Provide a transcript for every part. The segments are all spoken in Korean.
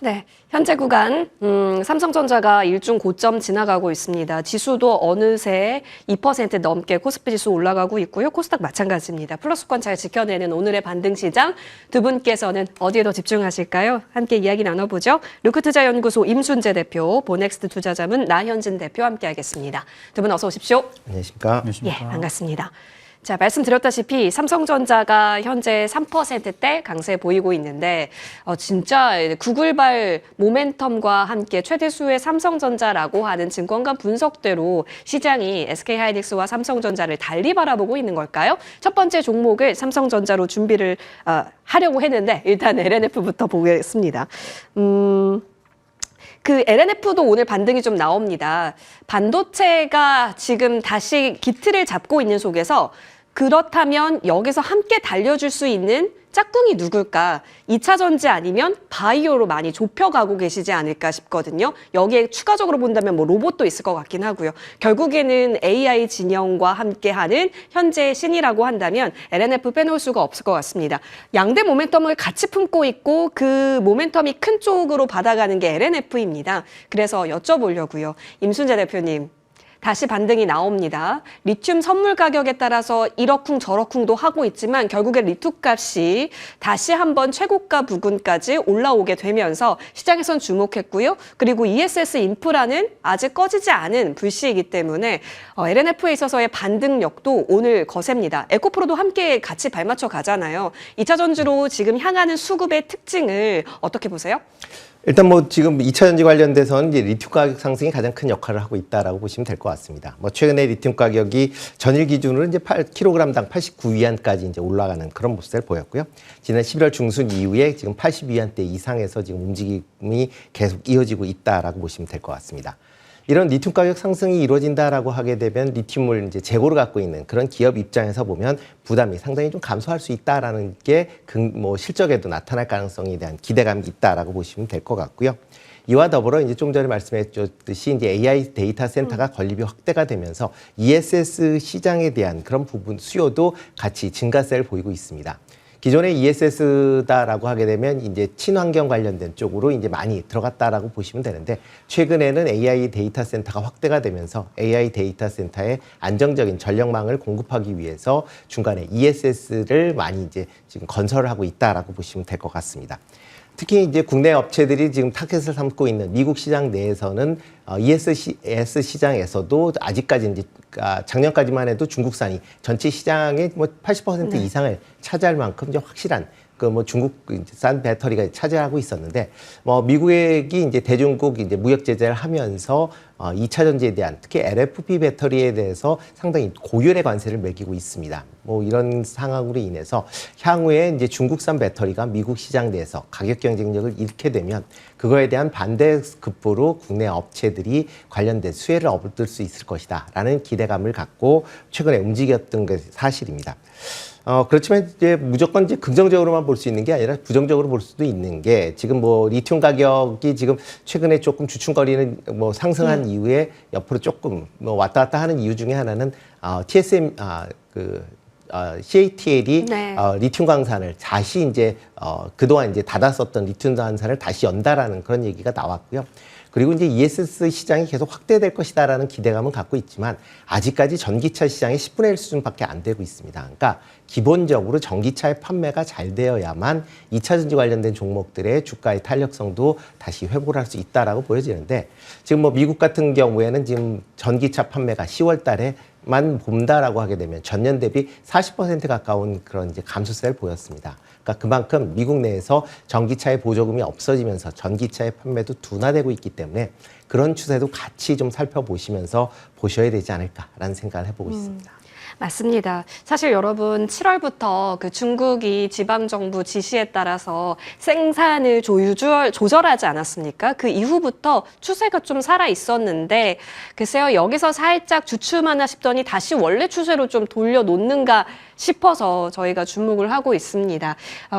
네, 현재 구간 삼성전자가 일중 고점 지나가고 있습니다. 지수도 어느새 2% 넘게 코스피 지수 올라가고 있고요. 코스닥 마찬가지입니다. 플러스권 잘 지켜내는 오늘의 반등 시장 두 분께서는 어디에 더 집중하실까요? 함께 이야기 나눠보죠. 루크투자연구소 임순재 대표, 보넥스트 투자자문 나현진 대표 함께하겠습니다. 두 분 어서 오십시오. 안녕하십니까? 예, 반갑습니다. 자, 말씀드렸다시피 삼성전자가 현재 3%대 강세 보이고 있는데 진짜 구글발 모멘텀과 함께 최대수의 삼성전자라고 하는 증권가 분석대로 시장이 SK하이닉스와 삼성전자를 달리 바라보고 있는 걸까요? 첫 번째 종목을 삼성전자로 준비를 하려고 했는데 일단 LNF부터 보겠습니다. 그 LNF도 오늘 반등이 좀 나옵니다. 반도체가 지금 다시 기틀을 잡고 있는 속에서 그렇다면 여기서 함께 달려줄 수 있는 짝꿍이 누굴까? 2차 전지 아니면 바이오로 많이 좁혀가고 계시지 않을까 싶거든요. 여기에 추가적으로 본다면 뭐 로봇도 있을 것 같긴 하고요. 결국에는 AI 진영과 함께하는 현재의 신이라고 한다면 LNF 빼놓을 수가 없을 것 같습니다. 양대 모멘텀을 같이 품고 있고 그 모멘텀이 큰 쪽으로 받아가는 게 LNF입니다. 그래서 여쭤보려고요. 임순재 대표님. 다시 반등이 나옵니다. 리튬 선물 가격에 따라서 이러쿵 저러쿵도 하고 있지만 결국에 리튬 값이 다시 한번 최고가 부근까지 올라오게 되면서 시장에선 주목했고요. 그리고 ESS 인프라는 아직 꺼지지 않은 불씨이기 때문에 LNF에 있어서의 반등력도 오늘 거셉니다. 에코프로도 함께 같이 발맞춰 가잖아요. 2차 전지로 지금 향하는 수급의 특징을 어떻게 보세요? 일단 뭐 지금 2차 전지 관련돼서는 이제 리튬 가격 상승이 가장 큰 역할을 하고 있다라고 보시면 될 것 같습니다. 뭐 최근에 리튬 가격이 전일 기준으로 이제 8kg당 89위안까지 이제 올라가는 그런 모습을 보였고요. 지난 11월 중순 이후에 지금 82위안대 이상에서 지금 움직임이 계속 이어지고 있다라고 보시면 될 것 같습니다. 이런 리튬 가격 상승이 이루어진다라고 하게 되면 리튬을 이제 재고로 갖고 있는 그런 기업 입장에서 보면 부담이 상당히 좀 감소할 수 있다라는 게 뭐 실적에도 나타날 가능성에 대한 기대감이 있다라고 보시면 될 것 같고요. 이와 더불어 이제 좀 전에 말씀해줬듯이 이제 AI 데이터 센터가 건립이 확대가 되면서 ESS 시장에 대한 그런 부분 수요도 같이 증가세를 보이고 있습니다. 기존에 ESS다라고 하게 되면 이제 친환경 관련된 쪽으로 이제 많이 들어갔다라고 보시면 되는데 최근에는 AI 데이터 센터가 확대가 되면서 AI 데이터 센터에 안정적인 전력망을 공급하기 위해서 중간에 ESS를 많이 이제 지금 건설을 하고 있다라고 보시면 될 것 같습니다. 특히 이제 국내 업체들이 지금 타겟을 삼고 있는 미국 시장 내에서는 ESS 시장에서도 아직까지 이제 작년까지만 해도 중국산이 전체 시장의 뭐 80% 이상을 차지할 만큼 이제 확실한 그 뭐 중국산 배터리가 차지하고 있었는데 뭐 미국이 이제 대중국 이제 무역 제재를 하면서 2차 전지에 대한 특히 LFP 배터리에 대해서 상당히 고율의 관세를 매기고 있습니다. 뭐 이런 상황으로 인해서 향후에 이제 중국산 배터리가 미국 시장 내에서 가격 경쟁력을 잃게 되면 그거에 대한 반대급부로 국내 업체들이 관련된 수혜를 얻을 수 있을 것이다라는 기대감을 갖고 최근에 움직였던 게 사실입니다. 그렇지만 이제 무조건 이제 긍정적으로만 볼 수 있는 게 아니라 부정적으로 볼 수도 있는 게 지금 뭐 리튬 가격이 지금 최근에 조금 주춤거리는 뭐 상승한 이후에 옆으로 조금 뭐 왔다 갔다 하는 이유 중에 하나는 CATL이 네. 리튬 광산을 다시 이제 그동안 이제 닫았었던 리튬 광산을 다시 연다라는 그런 얘기가 나왔고요. 그리고 이제 ESS 시장이 계속 확대될 것이다라는 기대감은 갖고 있지만 아직까지 전기차 시장의 10분의 1 수준밖에 안 되고 있습니다. 그러니까 기본적으로 전기차의 판매가 잘 되어야만 2차 전지 관련된 종목들의 주가의 탄력성도 다시 회복을 할 수 있다라고 보여지는데 지금 뭐 미국 같은 경우에는 지금 전기차 판매가 10월 달에만 본다라고 하게 되면 전년 대비 40% 가까운 그런 이제 감소세를 보였습니다. 그러니까 그만큼 미국 내에서 전기차의 보조금이 없어지면서 전기차의 판매도 둔화되고 있기 때문에 그런 추세도 같이 좀 살펴보시면서 보셔야 되지 않을까라는 생각을 해보고 있습니다. 맞습니다. 사실 여러분 7월부터 그 중국이 지방정부 지시에 따라서 생산을 조절하지 않았습니까? 그 이후부터 추세가 좀 살아 있었는데 글쎄요 여기서 살짝 주춤하나 싶더니 다시 원래 추세로 좀 돌려놓는가 싶어서 저희가 주목을 하고 있습니다.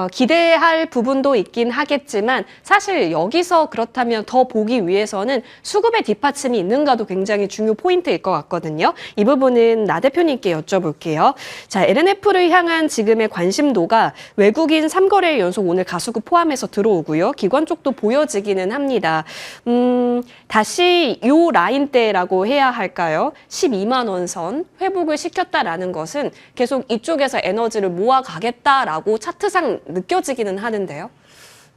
기대할 부분도 있긴 하겠지만 사실 여기서 그렇다면 더 보기 위해서는 수급의 뒷받침이 있는가도 굉장히 중요 포인트일 것 같거든요. 이 부분은 나 대표님께 여쭤볼게요. 자, LNF를 향한 지금의 관심도가 외국인 3거래 연속 오늘 가수급 포함해서 들어오고요. 기관 쪽도 보여지기는 합니다. 다시 요 라인대라고 해야 할까요? 12만 원 선 회복을 시켰다라는 것은 계속 이쪽에서 에너지를 모아가겠다라고 차트상 느껴지기는 하는데요.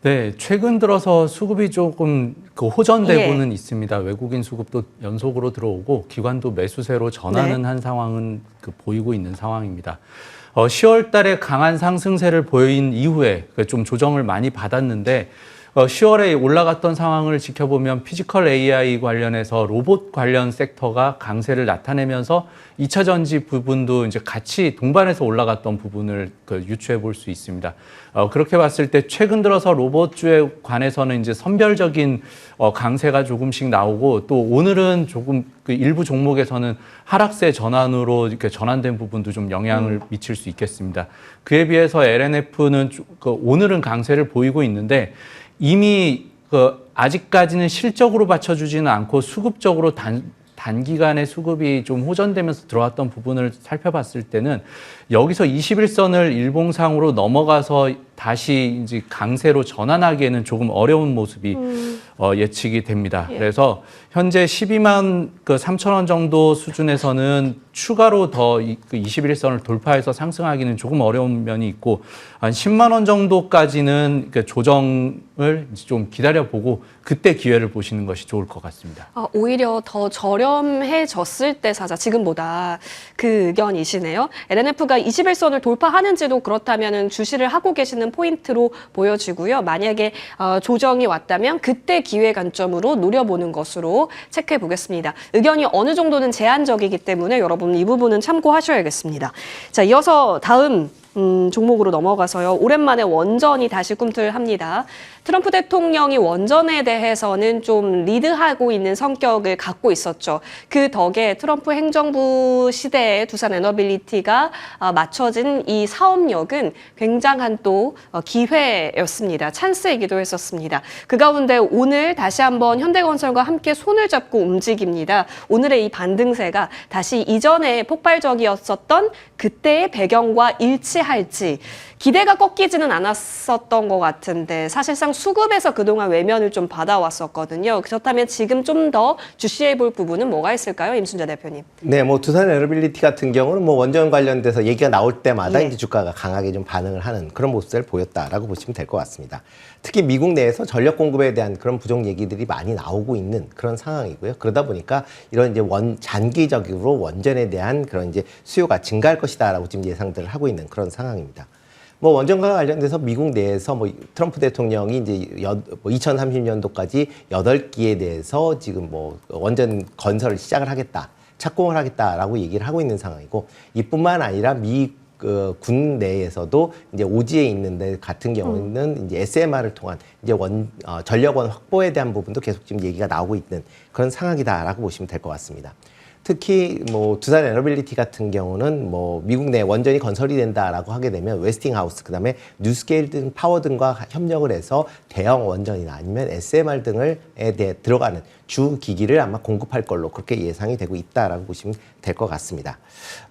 네, 최근 들어서 수급이 조금 호전되고는 있습니다. 외국인 수급도 연속으로 들어오고 기관도 매수세로 전환은 한 상황은 보이고 있는 상황입니다. 10월 달에 강한 상승세를 보인 이후에 좀 조정을 많이 받았는데 10월에 올라갔던 상황을 지켜보면 피지컬 AI 관련해서 로봇 관련 섹터가 강세를 나타내면서 2차 전지 부분도 이제 같이 동반해서 올라갔던 부분을 유추해 볼 수 있습니다. 그렇게 봤을 때 최근 들어서 로봇주에 관해서는 이제 선별적인 강세가 조금씩 나오고 또 오늘은 조금 일부 종목에서는 하락세 전환으로 이렇게 전환된 부분도 좀 영향을 미칠 수 있겠습니다. 그에 비해서 LNF는 오늘은 강세를 보이고 있는데 이미 아직까지는 실적으로 받쳐주지는 않고 수급적으로 단기간에 수급이 좀 호전되면서 들어왔던 부분을 살펴봤을 때는 여기서 21선을 일봉상으로 넘어가서 다시 이제 강세로 전환하기에는 조금 어려운 모습이 예측이 됩니다. 그래서 현재 12만 3천 원 정도 수준에서는 추가로 더 21선을 돌파해서 상승하기는 조금 어려운 면이 있고 한 10만 원 정도까지는 조정을 좀 기다려보고 그때 기회를 보시는 것이 좋을 것 같습니다. 오히려 더 저렴해졌을 때 사자 지금보다 그 의견이시네요. LNF가 21선을 돌파하는지도 그렇다면 주시를 하고 계시는 포인트로 보여지고요. 만약에 조정이 왔다면 그때 기회 관점으로 노려보는 것으로 체크해 보겠습니다. 의견이 어느 정도는 제한적이기 때문에 여러분 이 부분은 참고하셔야겠습니다. 자, 이어서 다음 종목으로 넘어가서요. 오랜만에 원전이 다시 꿈틀합니다. 트럼프 대통령이 원전에 대해서는 좀 리드하고 있는 성격을 갖고 있었죠. 그 덕에 트럼프 행정부 시대에 두산 에너빌리티가 맞춰진 이 사업력은 굉장한 또 기회였습니다. 찬스이기도 했었습니다. 그 가운데 오늘 다시 한번 현대건설과 함께 손을 잡고 움직입니다. 오늘의 이 반등세가 다시 이전에 폭발적이었었던 그때의 배경과 일치할지 기대가 꺾이지는 않았었던 것 같은데 사실상 수급에서 그동안 외면을 좀 받아왔었거든요. 그렇다면 지금 좀 더 주시해 볼 부분은 뭐가 있을까요? 임순재 대표님. 네, 두산 에너빌리티 같은 경우는 원전 관련돼서 얘기가 나올 때마다 이제 주가가 강하게 좀 반응을 하는 그런 모습을 보였다라고 보시면 될 것 같습니다. 특히 미국 내에서 전력 공급에 대한 그런 부족 얘기들이 많이 나오고 있는 그런 상황이고요. 그러다 보니까 이런 이제 장기적으로 원전에 대한 그런 이제 수요가 증가할 것이다라고 지금 예상들을 하고 있는 그런 상황입니다. 원전과 관련돼서 미국 내에서 트럼프 대통령이 이제 2030년도까지 8기에 대해서 지금 원전 건설을 시작을 하겠다, 착공을 하겠다라고 얘기를 하고 있는 상황이고, 이뿐만 아니라 군 내에서도 이제 오지에 있는 데 같은 경우는 이제 SMR을 통한 이제 전력원 확보에 대한 부분도 계속 지금 얘기가 나오고 있는 그런 상황이다라고 보시면 될 것 같습니다. 특히 두산 에너빌리티 같은 경우는 미국 내 원전이 건설이 된다라고 하게 되면 웨스팅하우스 그다음에 뉴스케일 등 파워 등과 협력을 해서 대형 원전이나 아니면 SMR 등에 대해 들어가는 주 기기를 아마 공급할 걸로 그렇게 예상이 되고 있다라고 보시면 될 것 같습니다.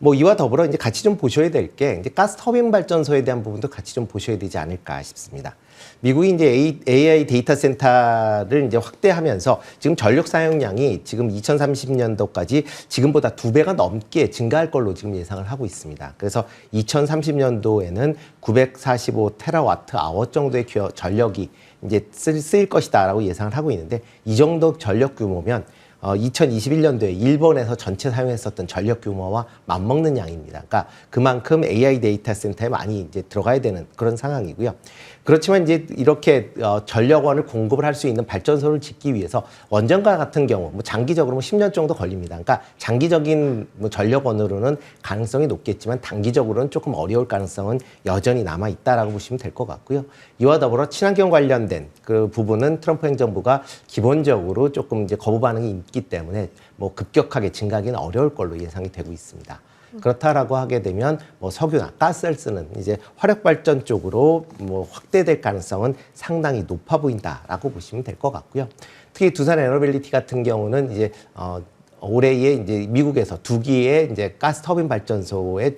이와 더불어 이제 같이 좀 보셔야 될 게 이제 가스 터빈 발전소에 대한 부분도 같이 좀 보셔야 되지 않을까 싶습니다. 미국이 이제 AI 데이터 센터를 이제 확대하면서 지금 전력 사용량이 지금 2030년도까지 지금보다 2배가 넘게 증가할 걸로 지금 예상을 하고 있습니다. 그래서 2030년도에는 945 테라와트 아워 정도의 전력이 이제 쓰일 것이다라고 예상을 하고 있는데, 이 정도 전력 규모면 2021년도에 일본에서 전체 사용했었던 전력 규모와 맞먹는 양입니다. 그러니까 그만큼 AI 데이터 센터에 많이 이제 들어가야 되는 그런 상황이고요. 그렇지만 이제 이렇게 전력원을 공급을 할 수 있는 발전소를 짓기 위해서 원전과 같은 경우 장기적으로 10년 정도 걸립니다. 그러니까 장기적인 전력원으로는 가능성이 높겠지만 단기적으로는 조금 어려울 가능성은 여전히 남아 있다라고 보시면 될 것 같고요. 이와 더불어 친환경 관련된 그 부분은 트럼프 행정부가 기본적으로 조금 이제 거부 반응이 있기 때문에 급격하게 증가하기는 어려울 걸로 예상이 되고 있습니다. 그렇다라고 하게 되면 석유나 가스를 쓰는 이제 화력 발전 쪽으로 확대될 가능성은 상당히 높아 보인다라고 보시면 될 것 같고요. 특히 두산 에너빌리티 같은 경우는 이제 올해에 이제 미국에서 2기의 이제 가스 터빈 발전소의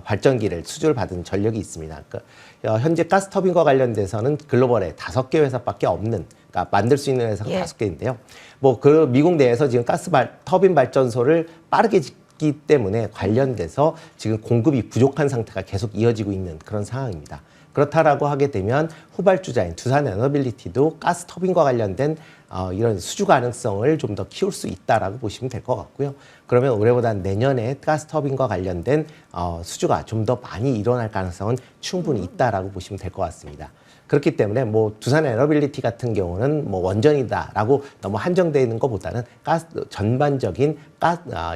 발전기를 수주를 받은 전력이 있습니다. 그러니까 현재 가스 터빈과 관련돼서는 글로벌에 5개 회사밖에 없는, 그러니까 만들 수 있는 회사가 5개인데요. 뭐 그 미국 내에서 지금 터빈 발전소를 빠르게 짓기 때문에 관련돼서 지금 공급이 부족한 상태가 계속 이어지고 있는 그런 상황입니다. 그렇다라고 하게 되면 후발주자인 두산 에너빌리티도 가스 터빈과 관련된 이런 수주 가능성을 좀 더 키울 수 있다라고 보시면 될 것 같고요. 그러면 올해보다 내년에 가스 터빈과 관련된 수주가 좀 더 많이 일어날 가능성은 충분히 있다라고 보시면 될 것 같습니다. 그렇기 때문에 뭐 두산 에너빌리티 같은 경우는 뭐 원전이다라고 너무 한정되어 있는 것보다는 전반적인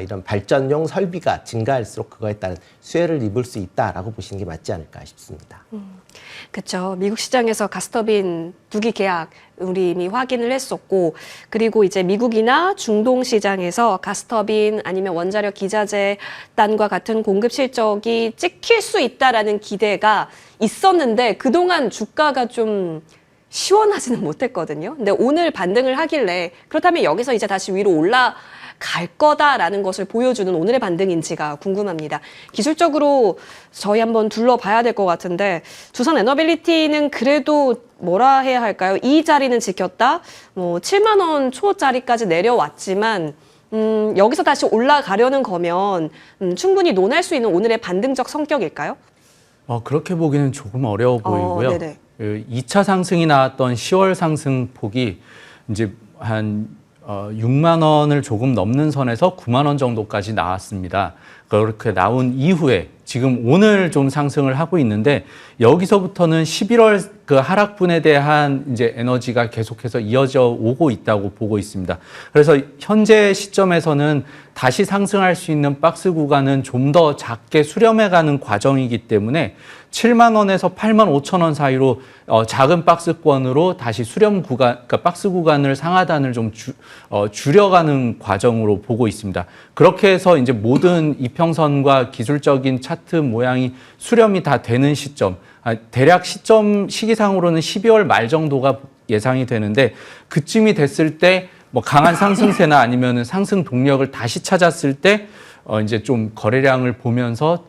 이런 발전용 설비가 증가할수록 그거에 따른 수혜를 입을 수 있다라고 보시는 게 맞지 않을까 싶습니다. 그렇죠. 미국 시장에서 가스터빈 2기 계약 우리 이미 확인을 했었고, 그리고 이제 미국이나 중동 시장에서 가스터빈 아니면 원자력 기자재단과 같은 공급 실적이 찍힐 수 있다라는 기대가 있었는데 그동안 주가가 좀 시원하지는 못했거든요. 근데 오늘 반등을 하길래 그렇다면 여기서 이제 다시 위로 올라갈 거다라는 것을 보여주는 오늘의 반등인지가 궁금합니다. 기술적으로 저희 한번 둘러봐야 될 것 같은데, 두산 에너빌리티는 그래도 뭐라 해야 할까요? 이 자리는 지켰다. 뭐 7만 원 초짜리까지 내려왔지만 여기서 다시 올라가려는 거면 충분히 논할 수 있는 오늘의 반등적 성격일까요? 그렇게 보기는 조금 어려워 보이고요. 네네. 2차 상승이 나왔던 10월 상승 폭이 이제 한 6만 원을 조금 넘는 선에서 9만 원 정도까지 나왔습니다. 그렇게 나온 이후에 지금 오늘 좀 상승을 하고 있는데, 여기서부터는 11월 그 하락분에 대한 이제 에너지가 계속해서 이어져 오고 있다고 보고 있습니다. 그래서 현재 시점에서는 다시 상승할 수 있는 박스 구간은 좀 더 작게 수렴해가는 과정이기 때문에 7만 원에서 8만 5천 원 사이로 작은 박스권으로 다시 수렴 구간, 그러니까 박스 구간을 상하단을 좀 줄여가는 과정으로 보고 있습니다. 그렇게 해서 이제 모든 이평선과 기술적인 차트 모양이 수렴이 다 되는 시점, 대략 시기상으로는 12월 말 정도가 예상이 되는데, 그쯤이 됐을 때 뭐 강한 상승세나 아니면은 상승 동력을 다시 찾았을 때 이제 좀 거래량을 보면서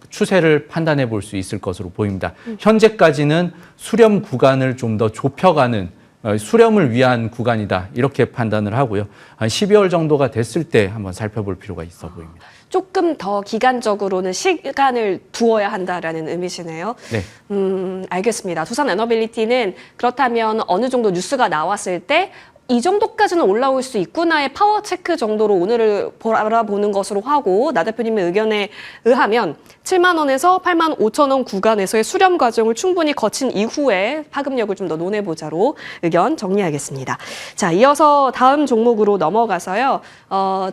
추세를 판단해 볼 수 있을 것으로 보입니다. 현재까지는 수렴 구간을 좀 더 좁혀가는 수렴을 위한 구간이다, 이렇게 판단을 하고요. 한 12월 정도가 됐을 때 한번 살펴볼 필요가 있어 보입니다. 조금 더 기간적으로는 시간을 두어야 한다라는 의미시네요. 네. 알겠습니다. 두산 에너빌리티는 그렇다면 어느 정도 뉴스가 나왔을 때 이 정도까지는 올라올 수 있구나의 파워 체크 정도로 오늘을 바라보는 것으로 하고, 나 대표님의 의견에 의하면 7만 원에서 8만 5천 원 구간에서의 수렴 과정을 충분히 거친 이후에 파급력을 좀 더 논해보자로 의견 정리하겠습니다. 자, 이어서 다음 종목으로 넘어가서요.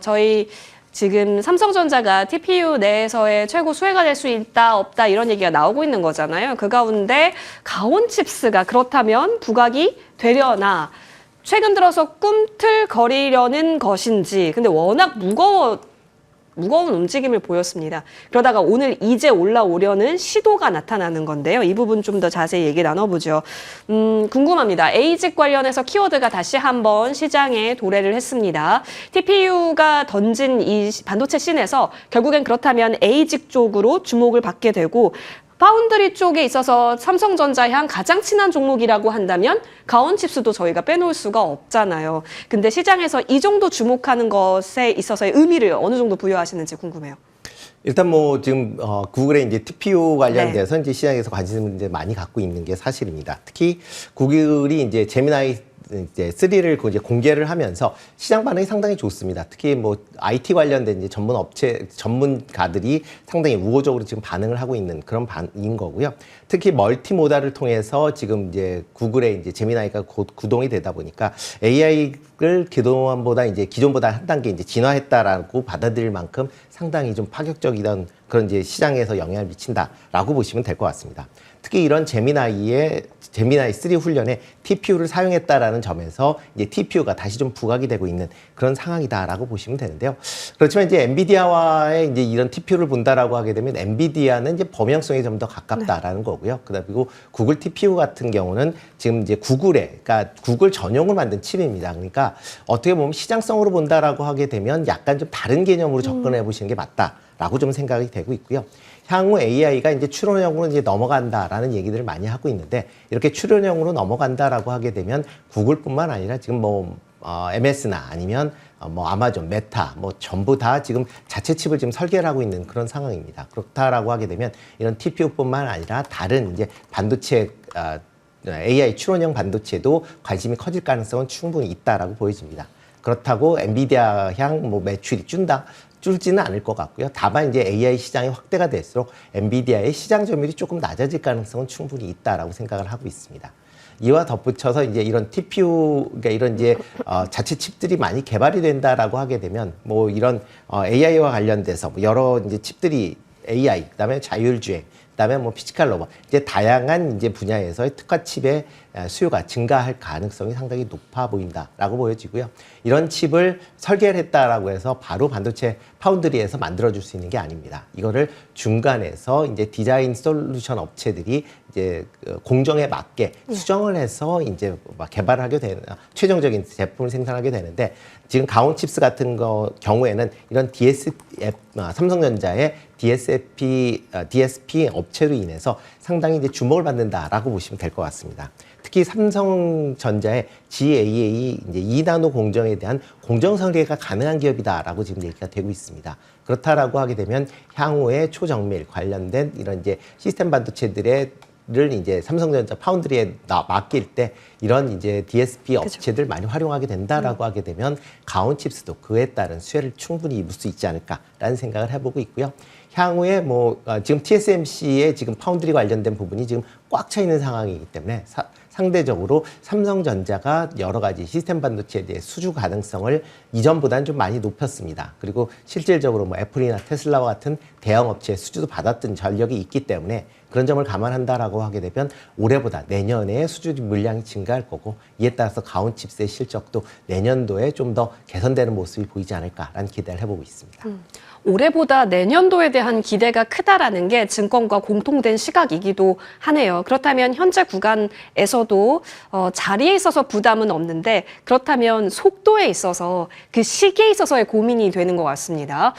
저희 지금 삼성전자가 TPU 내에서의 최고 수혜가 될 수 있다, 없다, 이런 얘기가 나오고 있는 거잖아요. 그 가운데 가온칩스가 그렇다면 부각이 되려나, 최근 들어서 꿈틀거리려는 것인지, 근데 워낙 무거운 움직임을 보였습니다. 그러다가 오늘 이제 올라오려는 시도가 나타나는 건데요. 이 부분 좀 더 자세히 얘기 나눠보죠. 궁금합니다. 에이직 관련해서 키워드가 다시 한번 시장에 도래를 했습니다. TPU가 던진 이 반도체 씬에서 결국엔 그렇다면 에이직 쪽으로 주목을 받게 되고, 파운드리 쪽에 있어서 삼성전자향 가장 친한 종목이라고 한다면 가온칩스도 저희가 빼놓을 수가 없잖아요. 근데 시장에서 이 정도 주목하는 것에 있어서의 의미를 어느 정도 부여하시는지 궁금해요. 일단 뭐 지금 구글의 이제 TPU 관련돼서 이제 시장에서 관심을 이제 많이 갖고 있는 게 사실입니다. 특히 구글이 이제 제미나이 이제 3를 이제 공개를 하면서 시장 반응이 상당히 좋습니다. 특히 뭐 IT 관련된 이제 전문가들이 상당히 우호적으로 지금 반응을 하고 있는 그런 반인 거고요. 특히 멀티모달을 통해서 지금 이제 구글의 이제 제미나이가 곧 구동이 되다 보니까 AI를 그동안보다 이제 기존보다 한 단계 이제 진화했다라고 받아들일 만큼 상당히 좀 파격적이던 그런 이제 시장에서 영향을 미친다라고 보시면 될 것 같습니다. 특히 이런 제미나이 3 훈련에 TPU를 사용했다라는 점에서 이제 TPU가 다시 좀 부각이 되고 있는 그런 상황이다라고 보시면 되는데요. 그렇지만 이제 엔비디아와의 이제 이런 TPU를 본다라고 하게 되면 엔비디아는 이제 범용성에 좀 더 가깝다라는 거고요. 그리고 구글 TPU 같은 경우는 지금 이제 그러니까 구글 전용으로 만든 칩입니다. 그러니까 어떻게 보면 시장성으로 본다라고 하게 되면 약간 좀 다른 개념으로 접근해 보시는 게 맞다라고 좀 생각이 되고 있고요. 향후 AI가 이제 추론형으로 이제 넘어간다라는 얘기들을 많이 하고 있는데 이렇게 추론형으로 넘어간다라고 하게 되면 구글뿐만 아니라 지금 MS나 아니면 아마존, 메타 전부 다 지금 자체 칩을 지금 설계를 하고 있는 그런 상황입니다. 그렇다라고 하게 되면 이런 TPU뿐만 아니라 다른 이제 반도체 AI 추론형 반도체도 관심이 커질 가능성은 충분히 있다라고 보여집니다. 그렇다고 엔비디아 향 매출이 줄지는 않을 것 같고요. 다만 이제 AI 시장이 확대가 될수록 엔비디아의 시장 점유율이 조금 낮아질 가능성은 충분히 있다라고 생각을 하고 있습니다. 이와 덧붙여서 이제 이런 TPU, 그러니까 이런 이제 자체 칩들이 많이 개발이 된다라고 하게 되면 이런 AI와 관련돼서 여러 이제 칩들이 AI, 그다음에 자율주행, 그다음에 피지컬 로봇, 이제 다양한 이제 분야에서의 특화 칩의 수요가 증가할 가능성이 상당히 높아 보인다라고 보여지고요. 이런 칩을 설계를 했다라고 해서 바로 반도체 파운드리에서 만들어줄 수 있는 게 아닙니다. 이거를 중간에서 이제 디자인 솔루션 업체들이 이제 공정에 맞게 수정을 해서 이제 개발을 하게 되는 최종적인 제품을 생산하게 되는데 지금 가온칩스 같은 경우에는 이런 삼성전자의 DSP 업체로 인해서 상당히 이제 주목을 받는다라고 보시면 될 것 같습니다. 특히 삼성전자의 GAA 이제 2나노 공정에 대한 공정 설계가 가능한 기업이다라고 지금 얘기가 되고 있습니다. 그렇다라고 하게 되면 향후에 초정밀 관련된 이런 이제 시스템 반도체들을 이제 삼성전자 파운드리에 맡길 때 이런 이제 DSP 업체들 많이 활용하게 된다라고 하게 되면 가온칩스도 그에 따른 수혜를 충분히 입을 수 있지 않을까라는 생각을 해보고 있고요. 향후에 지금 TSMC의 지금 파운드리 관련된 부분이 지금 꽉 차 있는 상황이기 때문에 상대적으로 삼성전자가 여러 가지 시스템 반도체에 대해 수주 가능성을 이전보다는 좀 많이 높였습니다. 그리고 실질적으로 애플이나 테슬라와 같은 대형 업체의 수주도 받았던 전력이 있기 때문에 그런 점을 감안한다라고 하게 되면 올해보다 내년에 수주 물량이 증가할 거고 이에 따라서 가온칩스의 실적도 내년도에 좀 더 개선되는 모습이 보이지 않을까라는 기대를 해보고 있습니다. 올해보다 내년도에 대한 기대가 크다라는 게 증권과 공통된 시각이기도 하네요. 그렇다면 현재 구간에서도 자리에 있어서 부담은 없는데 그렇다면 속도에 있어서 그 시기에 있어서의 고민이 되는 것 같습니다.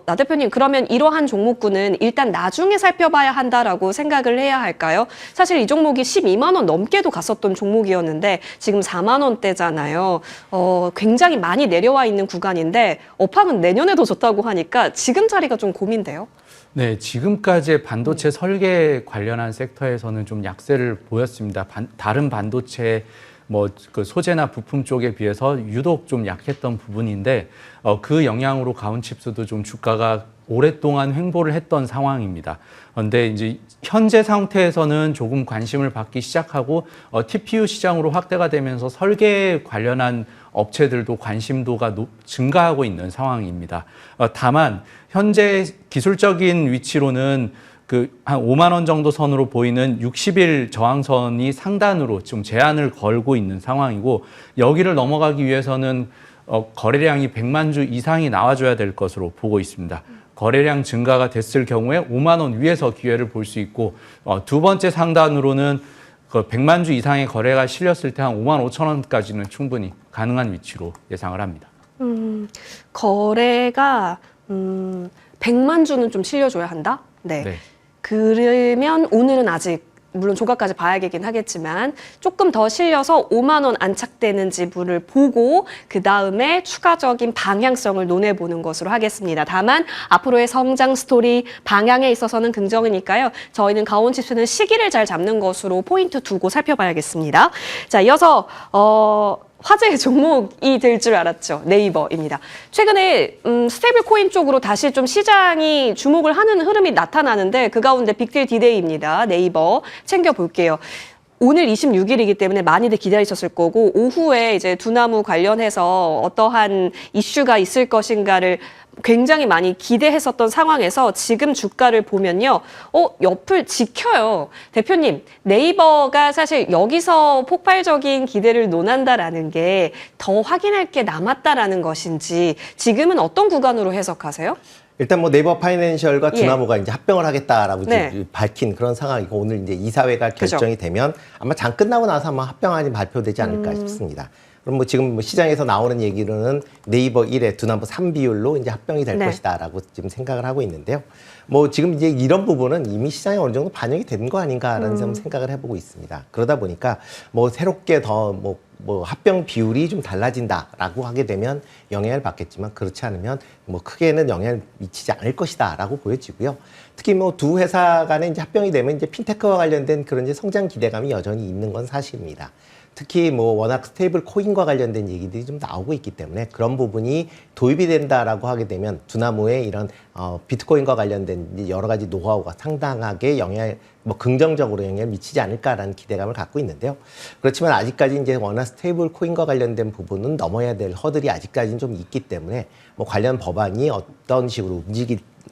나 대표님, 그러면 이러한 종목군은 일단 나중에 살펴봐야 한다라고 생각을 해야 할까요? 사실 이 종목이 12만 원 넘게도 갔었던 종목이었는데 지금 4만 원대잖아요. 굉장히 많이 내려와 있는 구간인데 업황은 내년에도 좋다고 하니까 지금 자리가 좀 고민돼요. 네, 지금까지 반도체 설계 관련한 섹터에서는 좀 약세를 보였습니다. 다른 반도체 그 소재나 부품 쪽에 비해서 유독 좀 약했던 부분인데 그 영향으로 가온칩스도 좀 주가가 오랫동안 횡보를 했던 상황입니다. 그런데 이제 현재 상태에서는 조금 관심을 받기 시작하고 TPU 시장으로 확대가 되면서 설계 관련한 업체들도 관심도가 증가하고 있는 상황입니다. 다만 현재 기술적인 위치로는 한 5만 원 정도 선으로 보이는 60일 저항선이 상단으로 좀 제한을 걸고 있는 상황이고 여기를 넘어가기 위해서는 거래량이 100만 주 이상이 나와줘야 될 것으로 보고 있습니다. 거래량 증가가 됐을 경우에 5만 원 위에서 기회를 볼 수 있고 두 번째 상단으로는 100만 주 이상의 거래가 실렸을 때 한 5만 5천 원까지는 충분히 가능한 위치로 예상을 합니다. 거래가 100만 주는 좀 실려줘야 한다? 네. 그러면 오늘은 아직 물론 조각까지 봐야겠긴 하겠지만 조금 더 실려서 5만 원 안착되는지 물을 보고 그 다음에 추가적인 방향성을 논해보는 것으로 하겠습니다. 다만 앞으로의 성장 스토리 방향에 있어서는 긍정이니까요. 저희는 가온칩스는 시기를 잘 잡는 것으로 포인트 두고 살펴봐야겠습니다. 자, 이어서 화제의 종목이 될 줄 알았죠. 네이버입니다. 최근에 스테이블 코인 쪽으로 다시 좀 시장이 주목을 하는 흐름이 나타나는데 그 가운데 빅딜 디데이입니다. 네이버 챙겨볼게요. 오늘 26일이기 때문에 많이들 기다리셨을 거고 오후에 이제 두나무 관련해서 어떠한 이슈가 있을 것인가를 굉장히 많이 기대했었던 상황에서 지금 주가를 보면요. 옆을 지켜요. 대표님, 네이버가 사실 여기서 폭발적인 기대를 논한다라는 게 더 확인할 게 남았다라는 것인지 지금은 어떤 구간으로 해석하세요? 일단 뭐 네이버 파이낸셜과 예. 두나무가 이제 합병을 하겠다라고 네. 이제 밝힌 그런 상황이고 오늘 이제 이사회가 결정이 되면 아마 장 끝나고 나서 아마 합병안이 발표되지 않을까 싶습니다. 그럼 뭐 지금 뭐 시장에서 나오는 얘기로는 네이버 1에 두나무 3 비율로 이제 합병이 될 네. 것이다라고 지금 생각을 하고 있는데요. 뭐 지금 이제 이런 부분은 이미 시장에 어느 정도 반영이 된 거 아닌가라는 좀 생각을 해보고 있습니다. 그러다 보니까 뭐 새롭게 더 뭐 합병 비율이 좀 달라진다라고 하게 되면 영향을 받겠지만 그렇지 않으면 뭐 크게는 영향을 미치지 않을 것이다라고 보여지고요. 특히 뭐 두 회사 간에 이제 합병이 되면 이제 핀테크와 관련된 그런 이제 성장 기대감이 여전히 있는 건 사실입니다. 특히 뭐 워낙 스테이블 코인과 관련된 얘기들이 좀 나오고 있기 때문에 그런 부분이 도입이 된다라고 하게 되면 두나무의 이런 비트코인과 관련된 여러 가지 노하우가 상당하게 뭐 긍정적으로 영향을 미치지 않을까라는 기대감을 갖고 있는데요. 그렇지만 아직까지 이제 워낙 스테이블 코인과 관련된 부분은 넘어야 될 허들이 아직까지는 좀 있기 때문에 뭐 관련 법안이 어떤 식으로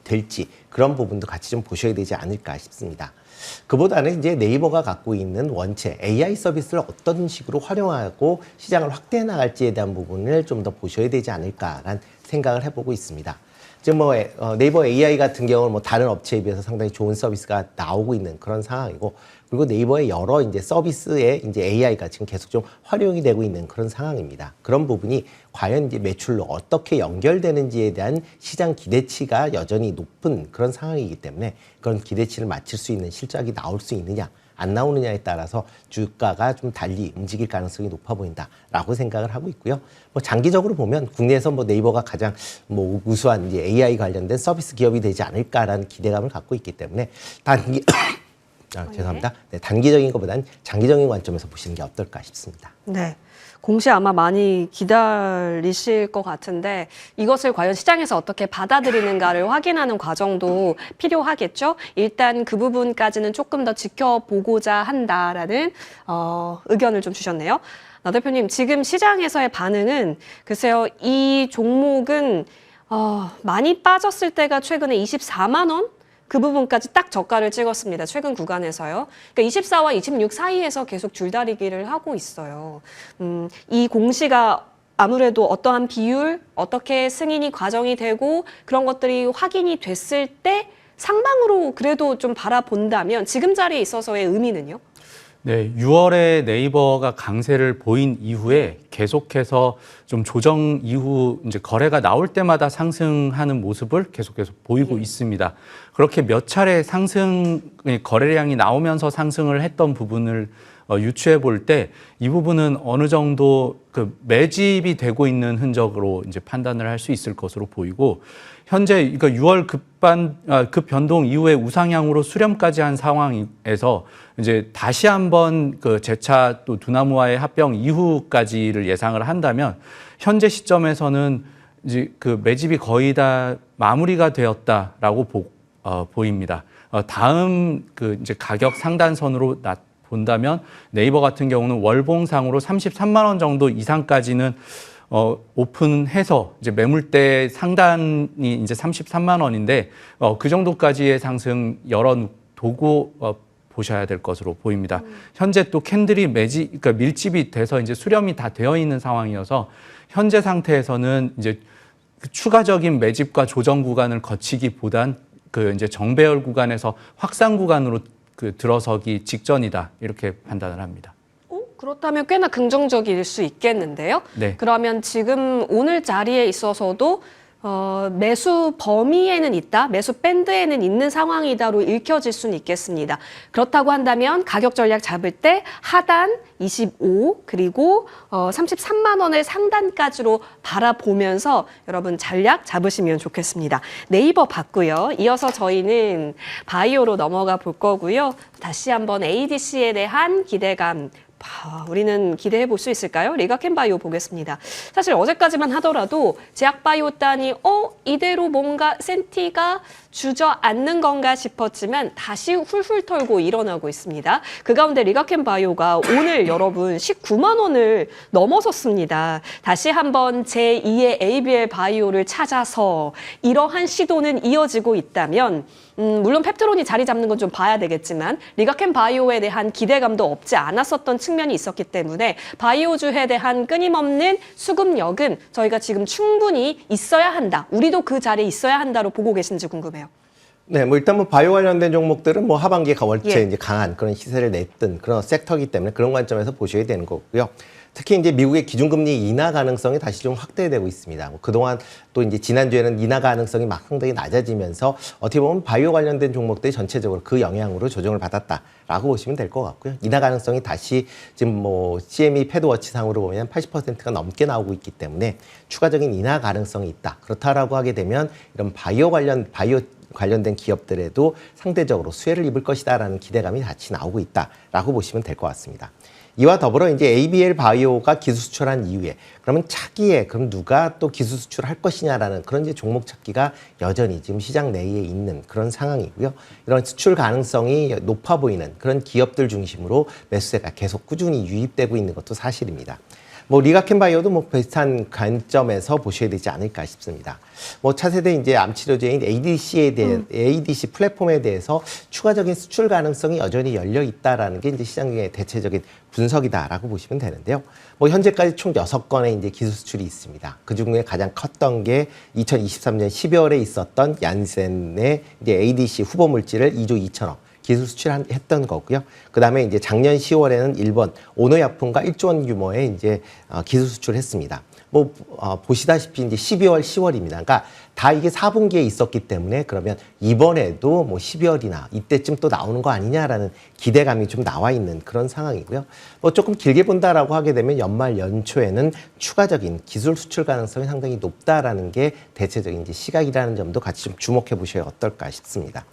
될지 그런 부분도 같이 좀 보셔야 되지 않을까 싶습니다. 그보다는 이제 네이버가 갖고 있는 원체 AI 서비스를 어떤 식으로 활용하고 시장을 확대해 나갈지에 대한 부분을 좀 더 보셔야 되지 않을까라는 생각을 해보고 있습니다. 지금 뭐 네이버 AI 같은 경우는 뭐 다른 업체에 비해서 상당히 좋은 서비스가 나오고 있는 그런 상황이고 그리고 네이버의 여러 이제 서비스에 이제 AI가 지금 계속 좀 활용이 되고 있는 그런 상황입니다. 그런 부분이 과연 이제 매출로 어떻게 연결되는지에 대한 시장 기대치가 여전히 높은 그런 상황이기 때문에 그런 기대치를 맞출 수 있는 실적이 나올 수 있느냐 안 나오느냐에 따라서 주가가 좀 달리 움직일 가능성이 높아 보인다라고 생각을 하고 있고요. 뭐 장기적으로 보면 국내에서 뭐 네이버가 가장 뭐 우수한 이제 AI 관련된 서비스 기업이 되지 않을까라는 기대감을 갖고 있기 때문에 죄송합니다. 네, 단기적인 것보다는 장기적인 관점에서 보시는 게 어떨까 싶습니다. 네. 공시 아마 많이 기다리실 것 같은데 이것을 과연 시장에서 어떻게 받아들이는가를 확인하는 과정도 필요하겠죠. 일단 그 부분까지는 조금 더 지켜보고자 한다라는 의견을 좀 주셨네요. 나 대표님, 지금 시장에서의 반응은 글쎄요, 이 종목은 많이 빠졌을 때가 최근에 24만 원? 그 부분까지 딱 저가를 찍었습니다. 최근 구간에서요. 그러니까 24와 26 사이에서 계속 줄다리기를 하고 있어요. 이 공시가 아무래도 어떠한 비율, 어떻게 승인이 과정이 되고 그런 것들이 확인이 됐을 때 상방으로 그래도 좀 바라본다면 지금 자리에 있어서의 의미는요? 네, 6월에 네이버가 강세를 보인 이후에 계속해서 좀 조정 이후 이제 거래가 나올 때마다 상승하는 모습을 계속해서 보이고 있습니다. 그렇게 몇 차례 거래량이 나오면서 상승을 했던 부분을 유추해 볼 때 이 부분은 어느 정도 그 매집이 되고 있는 흔적으로 이제 판단을 할 수 있을 것으로 보이고 현재 그러니까 6월 급 변동 이후에 우상향으로 수렴까지 한 상황에서 이제 다시 한번 그 재차 또 두나무와의 합병 이후까지를 예상을 한다면 현재 시점에서는 이제 그 매집이 거의 다 마무리가 되었다라고 보입니다. 다음 그 이제 가격 상단선으로 본다면 네이버 같은 경우는 월봉상으로 33만 원 정도 이상까지는 오픈해서 이제 매물대 상단이 이제 33만 원인데 그 정도까지의 상승 열어두고 보셔야 될 것으로 보입니다. 현재 또 캔들이 그러니까 밀집이 돼서 이제 수렴이 다 되어 있는 상황이어서 현재 상태에서는 이제 추가적인 매집과 조정 구간을 거치기보단 그 이제 정배열 구간에서 확산 구간으로 그 들어서기 직전이다 이렇게 판단을 합니다. 그렇다면 꽤나 긍정적일 수 있겠는데요. 네. 그러면 지금 오늘 자리에 있어서도 매수 범위에는 있다, 매수 밴드에는 있는 상황이다로 읽혀질 수는 있겠습니다. 그렇다고 한다면 가격 전략 잡을 때 하단 25 그리고 33만 원을 상단까지로 바라보면서 여러분 전략 잡으시면 좋겠습니다. 네이버 봤고요. 이어서 저희는 바이오로 넘어가 볼 거고요. 다시 한번 ADC에 대한 기대감 우리는 기대해 볼 수 있을까요? 리가켄바이오 보겠습니다. 사실 어제까지만 하더라도 제약바이오단이 이대로 뭔가 센티가 주저앉는 건가 싶었지만 다시 훌훌 털고 일어나고 있습니다. 그 가운데 리가켄바이오가 오늘 여러분 19만 원을 넘어섰습니다. 다시 한번 제2의 ABL 바이오를 찾아서 이러한 시도는 이어지고 있다면 물론 펩트론이 자리 잡는 건 좀 봐야 되겠지만 리가켄바이오에 대한 기대감도 없지 않았었던 측면이 있었기 때문에 바이오주에 대한 끊임없는 수급력은 저희가 지금 충분히 있어야 한다. 우리도 그 자리에 있어야 한다로 보고 계신지 궁금해요. 네, 뭐 일단 뭐 바이오 관련된 종목들은 뭐 하반기에 월체 예. 이제 강한 그런 시세를 냈던 그런 섹터이기 때문에 그런 관점에서 보셔야 되는 거고요. 특히 이제 미국의 기준금리 인하 가능성이 다시 좀 확대되고 있습니다. 뭐 그동안 또 이제 지난주에는 인하 가능성이 막 상당히 낮아지면서 어떻게 보면 바이오 관련된 종목들이 전체적으로 그 영향으로 조정을 받았다라고 보시면 될 것 같고요. 인하 가능성이 다시 지금 뭐 CME 패드워치상으로 보면 80%가 넘게 나오고 있기 때문에 추가적인 인하 가능성이 있다. 그렇다라고 하게 되면 이런 바이오 관련된 기업들에도 상대적으로 수혜를 입을 것이다라는 기대감이 같이 나오고 있다라고 보시면 될 것 같습니다. 이와 더불어 이제 ABL 바이오가 기술 수출한 이후에 그러면 차기에 그럼 누가 또 기술 수출을 할 것이냐라는 그런 이제 종목 찾기가 여전히 지금 시장 내에 있는 그런 상황이고요. 이런 수출 가능성이 높아 보이는 그런 기업들 중심으로 매수세가 계속 꾸준히 유입되고 있는 것도 사실입니다. 뭐 리가켄바이오도 뭐 비슷한 관점에서 보셔야 되지 않을까 싶습니다. 뭐 차세대 이제 암치료제인 ADC 플랫폼에 대해서 추가적인 수출 가능성이 여전히 열려 있다라는 게 이제 시장의 대체적인 분석이다라고 보시면 되는데요. 뭐 현재까지 총 6건의 이제 기술 수출이 있습니다. 그 중에 가장 컸던 게 2023년 12월에 있었던 얀센의 이제 ADC 후보 물질을 2조 2천억 기술 수출했던 거고요. 그 다음에 이제 작년 10월에는 일본 오노약품과 1조 원 규모의 이제 기술 수출했습니다. 뭐 보시다시피 이제 12월, 10월입니다. 그러니까 다 이게 4분기에 있었기 때문에 그러면 이번에도 뭐 12월이나 이때쯤 또 나오는 거 아니냐라는 기대감이 좀 나와 있는 그런 상황이고요. 뭐 조금 길게 본다라고 하게 되면 연말 연초에는 추가적인 기술 수출 가능성이 상당히 높다라는 게 대체적인 이제 시각이라는 점도 같이 좀 주목해 보셔야 어떨까 싶습니다.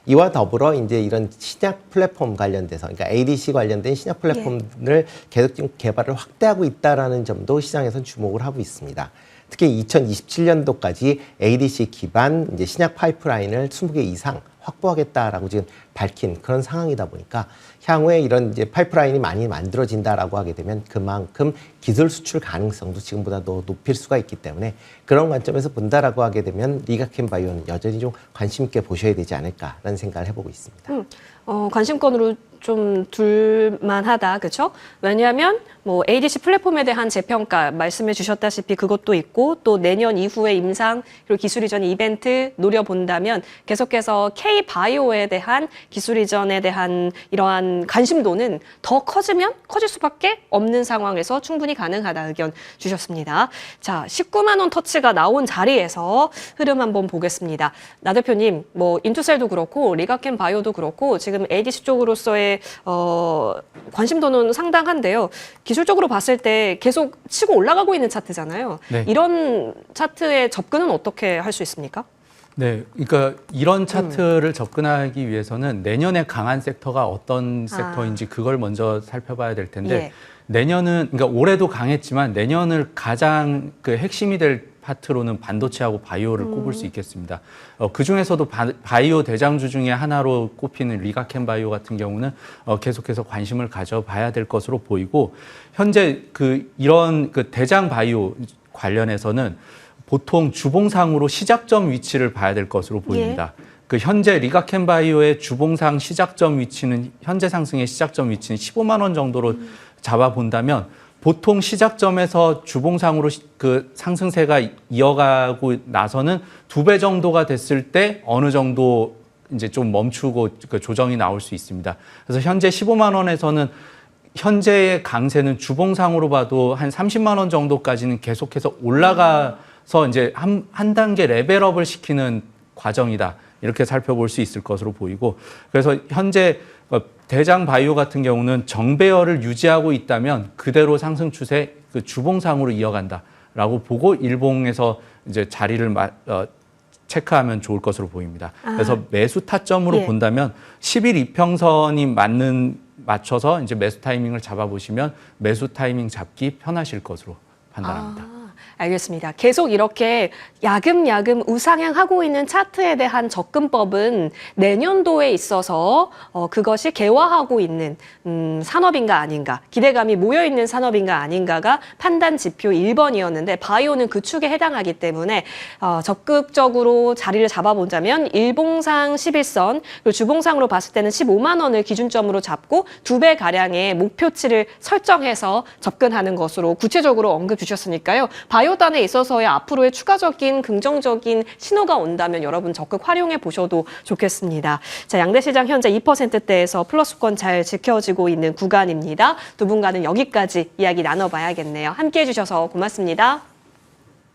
이와 더불어 이제 이런 신약 플랫폼 관련돼서, 그러니까 ADC 관련된 신약 플랫폼을 계속 지금 개발을 확대하고 있다라는 점도 시장에서 주목을 하고 있습니다. 특히 2027년도까지 ADC 기반 이제 신약 파이프라인을 20개 이상 확보하겠다라고 지금 밝힌 그런 상황이다 보니까 향후에 이런 이제 파이프라인이 많이 만들어진다라고 하게 되면 그만큼 기술 수출 가능성도 지금보다 더 높일 수가 있기 때문에 그런 관점에서 본다라고 하게 되면 리가켄바이오는 여전히 좀 관심 있게 보셔야 되지 않을까라는 생각을 해보고 있습니다. 관심권으로 좀 둘만하다, 그렇죠? 왜냐하면 뭐 ADC 플랫폼에 대한 재평가 말씀해 주셨다시피 그것도 있고 또 내년 이후에 임상 그리고 기술 이전 이벤트 노려본다면 계속해서 K-바이오에 대한 기술 이전에 대한 이러한 관심도는 더 커질 수밖에 없는 상황에서 충분히 가능하다 의견 주셨습니다. 자, 19만 원 터치가 나온 자리에서 흐름 한번 보겠습니다. 나 대표님, 뭐 인투셀도 그렇고 리가켄바이오도 그렇고 지금 ADC 쪽으로서의 관심도는 상당한데요. 기술적으로 봤을 때 계속 치고 올라가고 있는 차트잖아요. 네. 이런 차트에 접근은 어떻게 할 수 있습니까? 네, 그러니까 이런 차트를 접근하기 위해서는 내년에 강한 섹터가 어떤 섹터인지 그걸 먼저 살펴봐야 될 텐데 예. 내년은 그러니까 올해도 강했지만 내년을 가장 그 핵심이 될 파트로는 반도체하고 바이오를 꼽을 수 있겠습니다. 그 중에서도 바이오 대장주 중에 하나로 꼽히는 리가켄바이오 같은 경우는 계속해서 관심을 가져봐야 될 것으로 보이고 현재 이런 대장 바이오 관련해서는 보통 주봉상으로 시작점 위치를 봐야 될 것으로 보입니다. 현재 리가켄바이오의 주봉상 시작점 위치는 현재 상승의 시작점 위치는 15만 원 정도로 잡아본다면 보통 시작점에서 주봉상으로 상승세가 이어가고 나서는 2배 정도가 됐을 때 어느 정도 이제 좀 멈추고 조정이 나올 수 있습니다. 그래서 현재 15만 원에서는 현재의 강세는 주봉상으로 봐도 한 30만 원 정도까지는 계속해서 올라가서 이제 한 단계 레벨업을 시키는 과정이다. 이렇게 살펴볼 수 있을 것으로 보이고 그래서 현재 대장 바이오 같은 경우는 정배열을 유지하고 있다면 그대로 상승 추세 주봉상으로 이어간다라고 보고 일봉에서 이제 자리를 체크하면 좋을 것으로 보입니다. 그래서 매수 타점으로 본다면 10일 이평선이 맞는 맞춰서 이제 매수 타이밍을 잡아보시면 매수 타이밍 잡기 편하실 것으로 판단합니다. 알겠습니다. 계속 이렇게 야금야금 우상향하고 있는 차트에 대한 접근법은 내년도에 있어서 그것이 개화하고 있는 산업인가 아닌가, 기대감이 모여있는 산업인가 아닌가가 판단 지표 1번이었는데 바이오는 그 축에 해당하기 때문에 적극적으로 자리를 잡아보자면 일봉상 11선, 그리고 주봉상으로 봤을 때는 15만 원을 기준점으로 잡고 2배 가량의 목표치를 설정해서 접근하는 것으로 구체적으로 언급 주셨으니까요. 바이오단에 있어서의 앞으로의 추가적인 긍정적인 신호가 온다면 여러분 적극 활용해 보셔도 좋겠습니다. 자, 양대 시장 현재 2%대에서 플러스권 잘 지켜지고 있는 구간입니다. 두 분과는 여기까지 이야기 나눠봐야겠네요. 함께해 주셔서 고맙습니다.